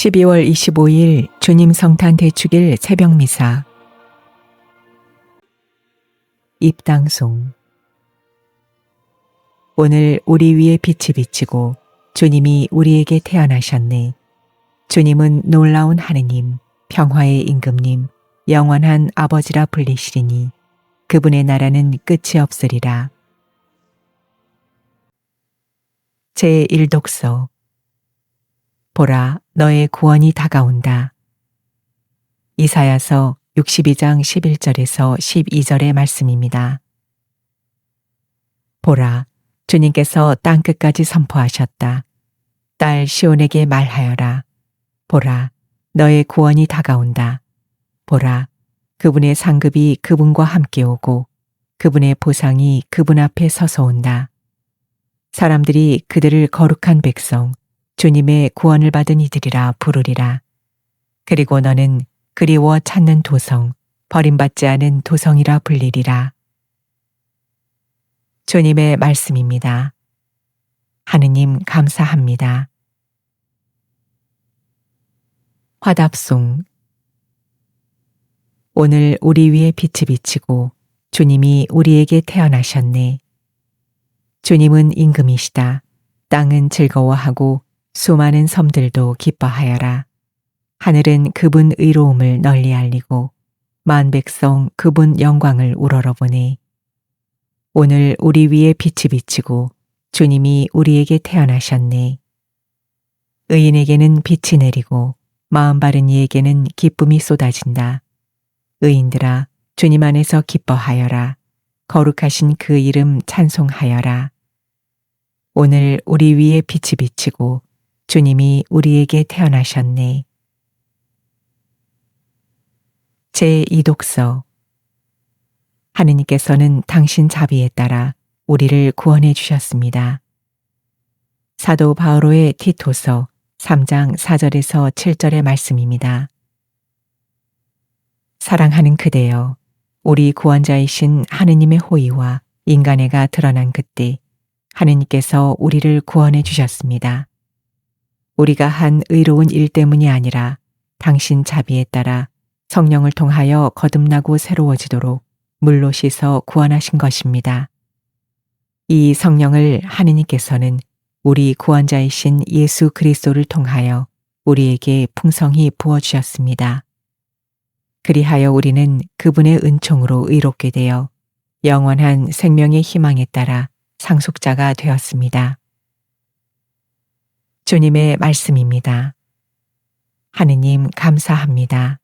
12월 25일 주님 성탄 대축일 새벽미사 입당송. 오늘 우리 위에 빛이 비치고 주님이 우리에게 태어나셨네. 주님은 놀라운 하느님, 평화의 임금님, 영원한 아버지라 불리시리니 그분의 나라는 끝이 없으리라. 제1독서. 보라, 너의 구원이 다가온다. 이사야서 62장 11절에서 12절의 말씀입니다. 보라, 주님께서 땅끝까지 선포하셨다. 딸 시온에게 말하여라. 보라, 너의 구원이 다가온다. 보라, 그분의 상급이 그분과 함께 오고 그분의 보상이 그분 앞에 서서 온다. 사람들이 그들을 거룩한 백성, 주님의 구원을 받은 이들이라 부르리라. 그리고 너는 그리워 찾는 도성, 버림받지 않은 도성이라 불리리라. 주님의 말씀입니다. 하느님 감사합니다. 화답송. 오늘 우리 위에 빛이 비치고 주님이 우리에게 태어나셨네. 주님은 임금이시다. 땅은 즐거워하고 수많은 섬들도 기뻐하여라. 하늘은 그분 의로움을 널리 알리고 만 백성 그분 영광을 우러러보네. 오늘 우리 위에 빛이 비치고 주님이 우리에게 태어나셨네. 의인에게는 빛이 내리고 마음 바른 이에게는 기쁨이 쏟아진다. 의인들아, 주님 안에서 기뻐하여라. 거룩하신 그 이름 찬송하여라. 오늘 우리 위에 빛이 비치고 주님이 우리에게 태어나셨네. 제2독서. 하느님께서는 당신 자비에 따라 우리를 구원해 주셨습니다. 사도 바오로의 티토서 3장 4절에서 7절의 말씀입니다. 사랑하는 그대여, 우리 구원자이신 하느님의 호의와 인간애가 드러난 그때 하느님께서 우리를 구원해 주셨습니다. 우리가 한 의로운 일 때문이 아니라 당신 자비에 따라 성령을 통하여 거듭나고 새로워지도록 물로 씻어 구원하신 것입니다. 이 성령을 하느님께서는 우리 구원자이신 예수 그리스도를 통하여 우리에게 풍성히 부어주셨습니다. 그리하여 우리는 그분의 은총으로 의롭게 되어 영원한 생명의 희망에 따라 상속자가 되었습니다. 주님의 말씀입니다. 하느님 감사합니다.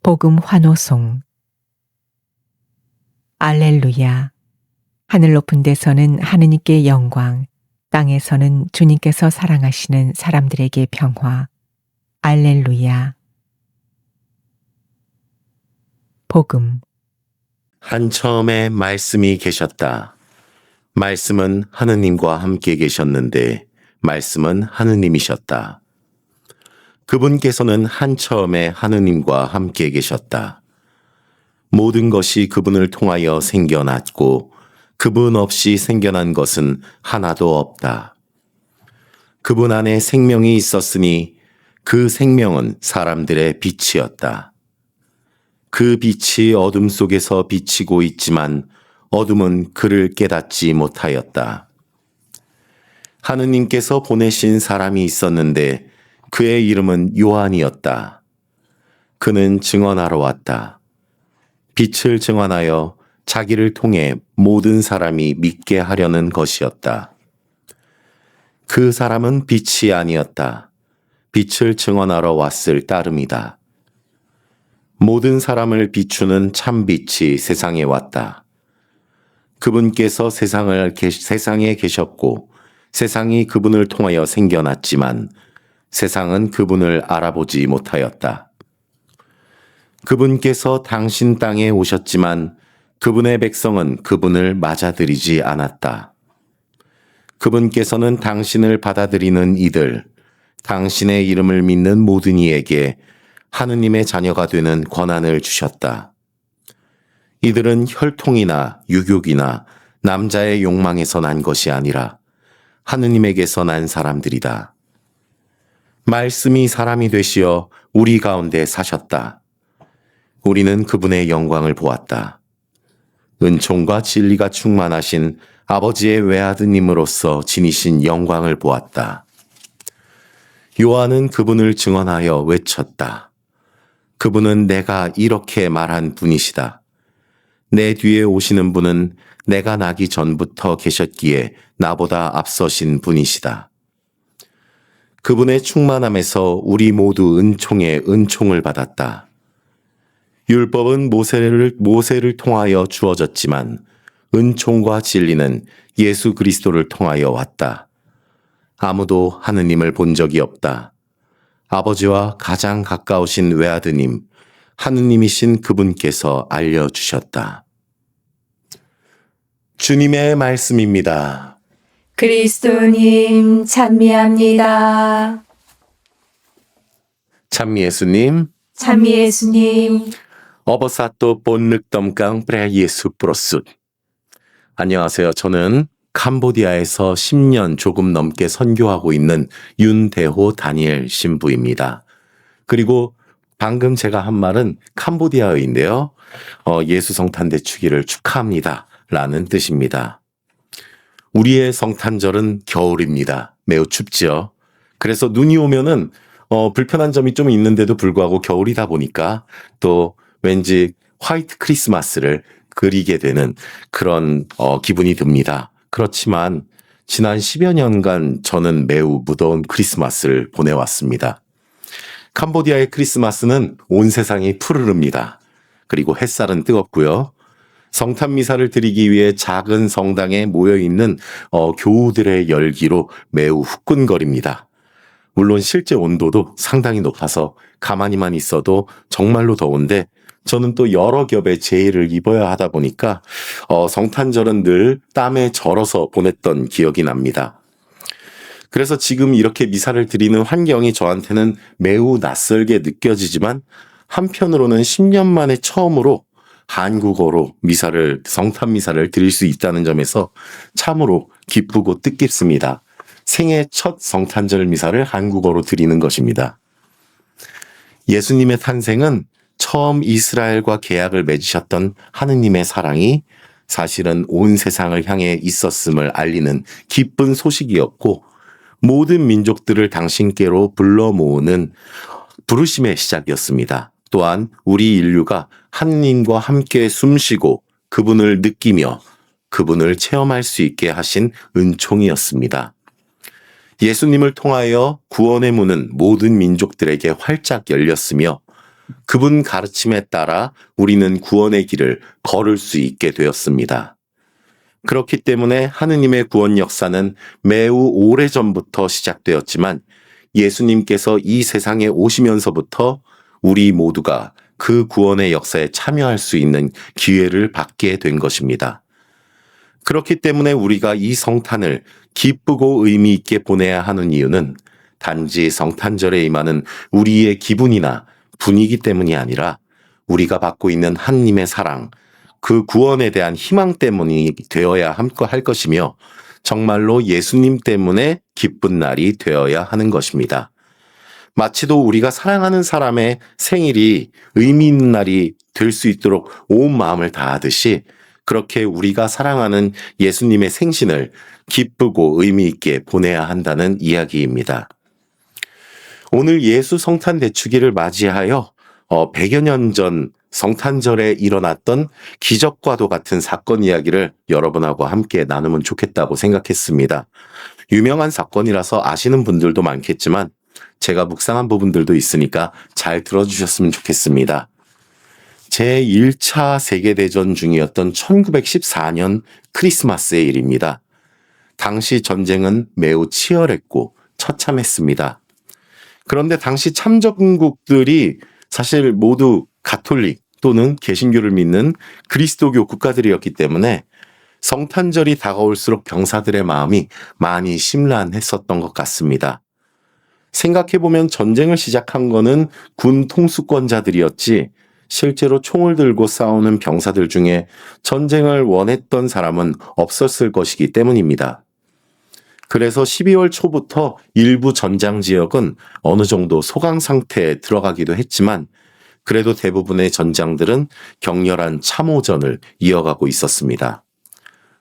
복음 환호송. 알렐루야. 하늘 높은 데서는 하느님께 영광, 땅에서는 주님께서 사랑하시는 사람들에게 평화. 알렐루야. 복음. 한 처음에 말씀이 계셨다. 말씀은 하느님과 함께 계셨는데 말씀은 하느님이셨다. 그분께서는 한 처음에 하느님과 함께 계셨다. 모든 것이 그분을 통하여 생겨났고 그분 없이 생겨난 것은 하나도 없다. 그분 안에 생명이 있었으니 그 생명은 사람들의 빛이었다. 그 빛이 어둠 속에서 비치고 있지만 어둠은 그를 깨닫지 못하였다. 하느님께서 보내신 사람이 있었는데 그의 이름은 요한이었다. 그는 증언하러 왔다. 빛을 증언하여 자기를 통해 모든 사람이 믿게 하려는 것이었다. 그 사람은 빛이 아니었다. 빛을 증언하러 왔을 따름이다. 모든 사람을 비추는 참빛이 세상에 왔다. 그분께서 세상에 계셨고 세상이 그분을 통하여 생겨났지만 세상은 그분을 알아보지 못하였다. 그분께서 당신 땅에 오셨지만 그분의 백성은 그분을 맞아들이지 않았다. 그분께서는 당신을 받아들이는 이들, 당신의 이름을 믿는 모든 이에게 하느님의 자녀가 되는 권한을 주셨다. 이들은 혈통이나 유교이나 남자의 욕망에서 난 것이 아니라 하느님에게서 난 사람들이다. 말씀이 사람이 되시어 우리 가운데 사셨다. 우리는 그분의 영광을 보았다. 은총과 진리가 충만하신 아버지의 외아드님으로서 지니신 영광을 보았다. 요한은 그분을 증언하여 외쳤다. 그분은 내가 이렇게 말한 분이시다. 내 뒤에 오시는 분은 내가 나기 전부터 계셨기에 나보다 앞서신 분이시다. 그분의 충만함에서 우리 모두 은총에 은총을 받았다. 율법은 모세를 통하여 주어졌지만 은총과 진리는 예수 그리스도를 통하여 왔다. 아무도 하느님을 본 적이 없다. 아버지와 가장 가까우신 외아드님, 하느님이신 그분께서 알려주셨다. 주님의 말씀입니다. 그리스도님 찬미합니다. 참 예수님, 찬미 예수님. 어버사또 본륵덤강 프레 예수 프로스. 안녕하세요. 저는 캄보디아에서 10년 조금 넘게 선교하고 있는 윤대호 다니엘 신부입니다. 그리고 방금 제가 한 말은 캄보디아어인데요. 예수 성탄 대축일을 축하합니다. 라는 뜻입니다. 우리의 성탄절은 겨울입니다. 매우 춥죠. 그래서 눈이 오면은 불편한 점이 좀 있는데도 불구하고 겨울이다 보니까 또 왠지 화이트 크리스마스를 그리게 되는 그런 기분이 듭니다. 그렇지만 지난 10여 년간 저는 매우 무더운 크리스마스를 보내왔습니다. 캄보디아의 크리스마스는 온 세상이 푸르릅니다. 그리고 햇살은 뜨겁고요. 성탄 미사를 드리기 위해 작은 성당에 모여있는 교우들의 열기로 매우 후끈거립니다. 물론 실제 온도도 상당히 높아서 가만히만 있어도 정말로 더운데 저는 또 여러 겹의 제의를 입어야 하다 보니까 성탄절은 늘 땀에 절어서 보냈던 기억이 납니다. 그래서 지금 이렇게 미사를 드리는 환경이 저한테는 매우 낯설게 느껴지지만 한편으로는 10년 만에 처음으로 한국어로 성탄 미사를 드릴 수 있다는 점에서 참으로 기쁘고 뜻깊습니다. 생애 첫 성탄절 미사를 한국어로 드리는 것입니다. 예수님의 탄생은 처음 이스라엘과 계약을 맺으셨던 하느님의 사랑이 사실은 온 세상을 향해 있었음을 알리는 기쁜 소식이었고 모든 민족들을 당신께로 불러 모으는 부르심의 시작이었습니다. 또한 우리 인류가 하느님과 함께 숨쉬고 그분을 느끼며 그분을 체험할 수 있게 하신 은총이었습니다. 예수님을 통하여 구원의 문은 모든 민족들에게 활짝 열렸으며 그분 가르침에 따라 우리는 구원의 길을 걸을 수 있게 되었습니다. 그렇기 때문에 하느님의 구원 역사는 매우 오래전부터 시작되었지만 예수님께서 이 세상에 오시면서부터 우리 모두가 그 구원의 역사에 참여할 수 있는 기회를 받게 된 것입니다. 그렇기 때문에 우리가 이 성탄을 기쁘고 의미 있게 보내야 하는 이유는 단지 성탄절에 임하는 우리의 기분이나 분위기 때문이 아니라 우리가 받고 있는 하느님의 사랑, 그 구원에 대한 희망 때문이 되어야 할 것이며 정말로 예수님 때문에 기쁜 날이 되어야 하는 것입니다. 마치도 우리가 사랑하는 사람의 생일이 의미 있는 날이 될 수 있도록 온 마음을 다하듯이 그렇게 우리가 사랑하는 예수님의 생신을 기쁘고 의미 있게 보내야 한다는 이야기입니다. 오늘 예수 성탄 대축일을 맞이하여 100여 년 전 성탄절에 일어났던 기적과도 같은 사건 이야기를 여러분하고 함께 나누면 좋겠다고 생각했습니다. 유명한 사건이라서 아시는 분들도 많겠지만 제가 묵상한 부분들도 있으니까 잘 들어주셨으면 좋겠습니다. 제1차 세계대전 중이었던 1914년 크리스마스의 일입니다. 당시 전쟁은 매우 치열했고 처참했습니다. 그런데 당시 참전국들이 사실 모두 가톨릭 또는 개신교를 믿는 그리스도교 국가들이었기 때문에 성탄절이 다가올수록 병사들의 마음이 많이 심란했었던 것 같습니다. 생각해보면 전쟁을 시작한 거는 군 통수권자들이었지 실제로 총을 들고 싸우는 병사들 중에 전쟁을 원했던 사람은 없었을 것이기 때문입니다. 그래서 12월 초부터 일부 전장 지역은 어느 정도 소강 상태에 들어가기도 했지만 그래도 대부분의 전장들은 격렬한 참호전을 이어가고 있었습니다.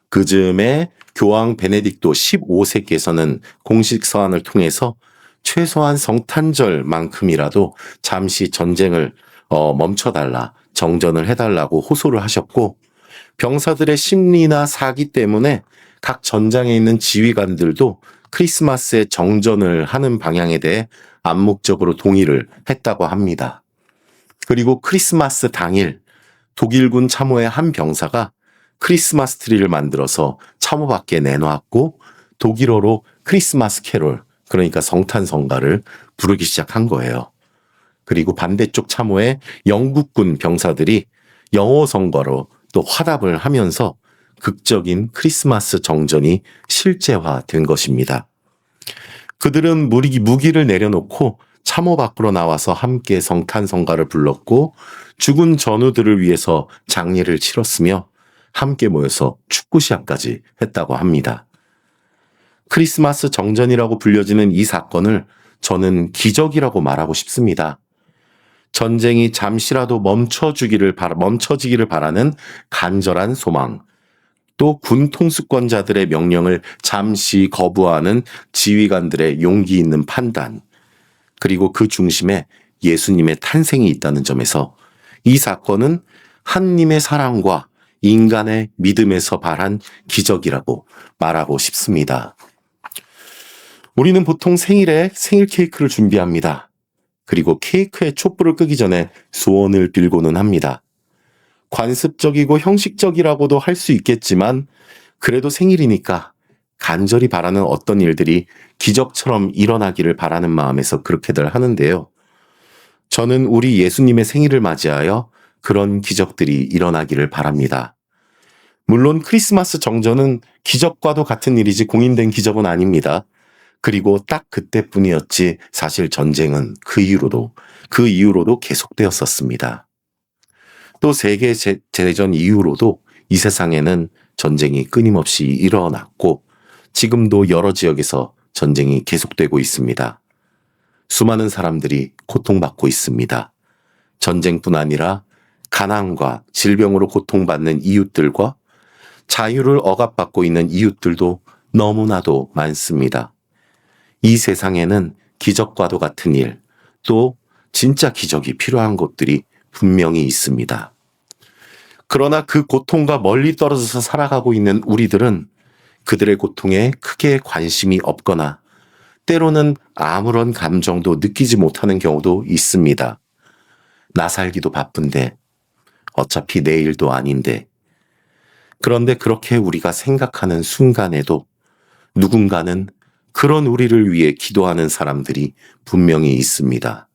그 즈음에 교황 베네딕토 15세께서는 공식 서한을 통해서 최소한 성탄절만큼이라도 잠시 전쟁을 멈춰달라, 정전을 해달라고 호소를 하셨고, 병사들의 심리나 사기 때문에 각 전장에 있는 지휘관들도 크리스마스에 정전을 하는 방향에 대해 암묵적으로 동의를 했다고 합니다. 그리고 크리스마스 당일 독일군 참호의 한 병사가 크리스마스 트리를 만들어서 참호 밖에 내놓았고 독일어로 크리스마스 캐롤, 그러니까 성탄성가를 부르기 시작한 거예요. 그리고 반대쪽 참호의 영국군 병사들이 영어 성가로 또 화답을 하면서 극적인 크리스마스 정전이 실제화된 것입니다. 그들은 무기를 내려놓고 참호 밖으로 나와서 함께 성탄성가를 불렀고 죽은 전우들을 위해서 장례를 치렀으며 함께 모여서 축구 시합까지 했다고 합니다. 크리스마스 정전이라고 불려지는 이 사건을 저는 기적이라고 말하고 싶습니다. 전쟁이 잠시라도 멈춰지기를 바라는 간절한 소망, 또 군 통수권자들의 명령을 잠시 거부하는 지휘관들의 용기 있는 판단, 그리고 그 중심에 예수님의 탄생이 있다는 점에서 이 사건은 하느님의 사랑과 인간의 믿음에서 발한 기적이라고 말하고 싶습니다. 우리는 보통 생일에 생일 케이크를 준비합니다. 그리고 케이크에 촛불을 끄기 전에 소원을 빌고는 합니다. 관습적이고 형식적이라고도 할 수 있겠지만 그래도 생일이니까 간절히 바라는 어떤 일들이 기적처럼 일어나기를 바라는 마음에서 그렇게들 하는데요. 저는 우리 예수님의 생일을 맞이하여 그런 기적들이 일어나기를 바랍니다. 물론 크리스마스 정전은 기적과도 같은 일이지 공인된 기적은 아닙니다. 그리고 딱 그때뿐이었지 사실 전쟁은 그 이후로도 계속되었었습니다. 또 세계대전 이후로도 이 세상에는 전쟁이 끊임없이 일어났고 지금도 여러 지역에서 전쟁이 계속되고 있습니다. 수많은 사람들이 고통받고 있습니다. 전쟁뿐 아니라 가난과 질병으로 고통받는 이웃들과 자유를 억압받고 있는 이웃들도 너무나도 많습니다. 이 세상에는 기적과도 같은 일, 또 진짜 기적이 필요한 곳들이 분명히 있습니다. 그러나 그 고통과 멀리 떨어져서 살아가고 있는 우리들은 그들의 고통에 크게 관심이 없거나 때로는 아무런 감정도 느끼지 못하는 경우도 있습니다. 나 살기도 바쁜데, 어차피 내일도 아닌데. 그런데 그렇게 우리가 생각하는 순간에도 누군가는 그런 우리를 위해 기도하는 사람들이 분명히 있습니다.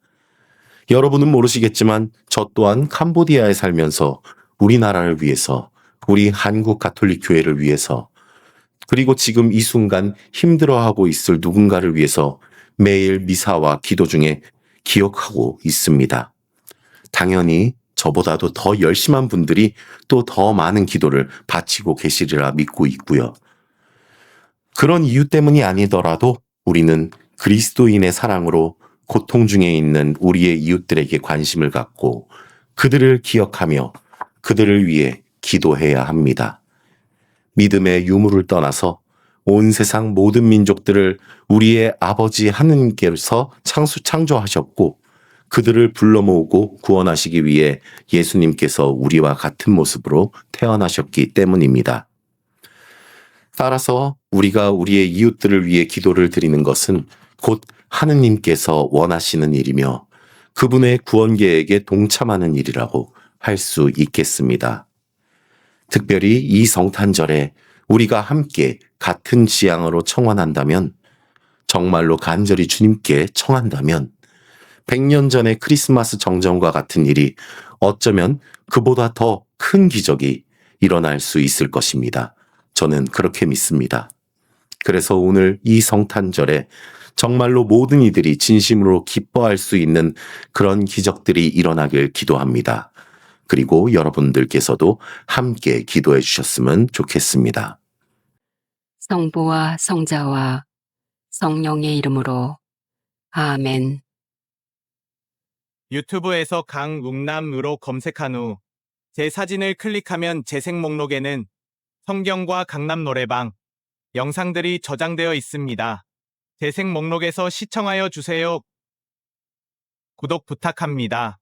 여러분은 모르시겠지만 저 또한 캄보디아에 살면서 우리나라를 위해서, 우리 한국 가톨릭 교회를 위해서, 그리고 지금 이 순간 힘들어하고 있을 누군가를 위해서 매일 미사와 기도 중에 기억하고 있습니다. 당연히 저보다도 더 열심한 분들이 또 더 많은 기도를 바치고 계시리라 믿고 있고요. 그런 이유 때문이 아니더라도 우리는 그리스도인의 사랑으로 고통 중에 있는 우리의 이웃들에게 관심을 갖고 그들을 기억하며 그들을 위해 기도해야 합니다. 믿음의 유무를 떠나서 온 세상 모든 민족들을 우리의 아버지 하느님께서 창조하셨고 그들을 불러 모으고 구원하시기 위해 예수님께서 우리와 같은 모습으로 태어나셨기 때문입니다. 따라서 우리가 우리의 이웃들을 위해 기도를 드리는 것은 곧 하느님께서 원하시는 일이며 그분의 구원 계획에 동참하는 일이라고 할 수 있겠습니다. 특별히 이 성탄절에 우리가 함께 같은 지향으로 청원한다면, 정말로 간절히 주님께 청한다면 100년 전의 크리스마스 정전과 같은 일이 어쩌면 그보다 더 큰 기적이 일어날 수 있을 것입니다. 저는 그렇게 믿습니다. 그래서 오늘 이 성탄절에 정말로 모든 이들이 진심으로 기뻐할 수 있는 그런 기적들이 일어나길 기도합니다. 그리고 여러분들께서도 함께 기도해 주셨으면 좋겠습니다. 성부와 성자와 성령의 이름으로 아멘. 유튜브에서 강웅남으로 검색한 후 제 사진을 클릭하면 재생 목록에는 성경과 강남 노래방 영상들이 저장되어 있습니다. 재생 목록에서 시청하여 주세요. 구독 부탁합니다.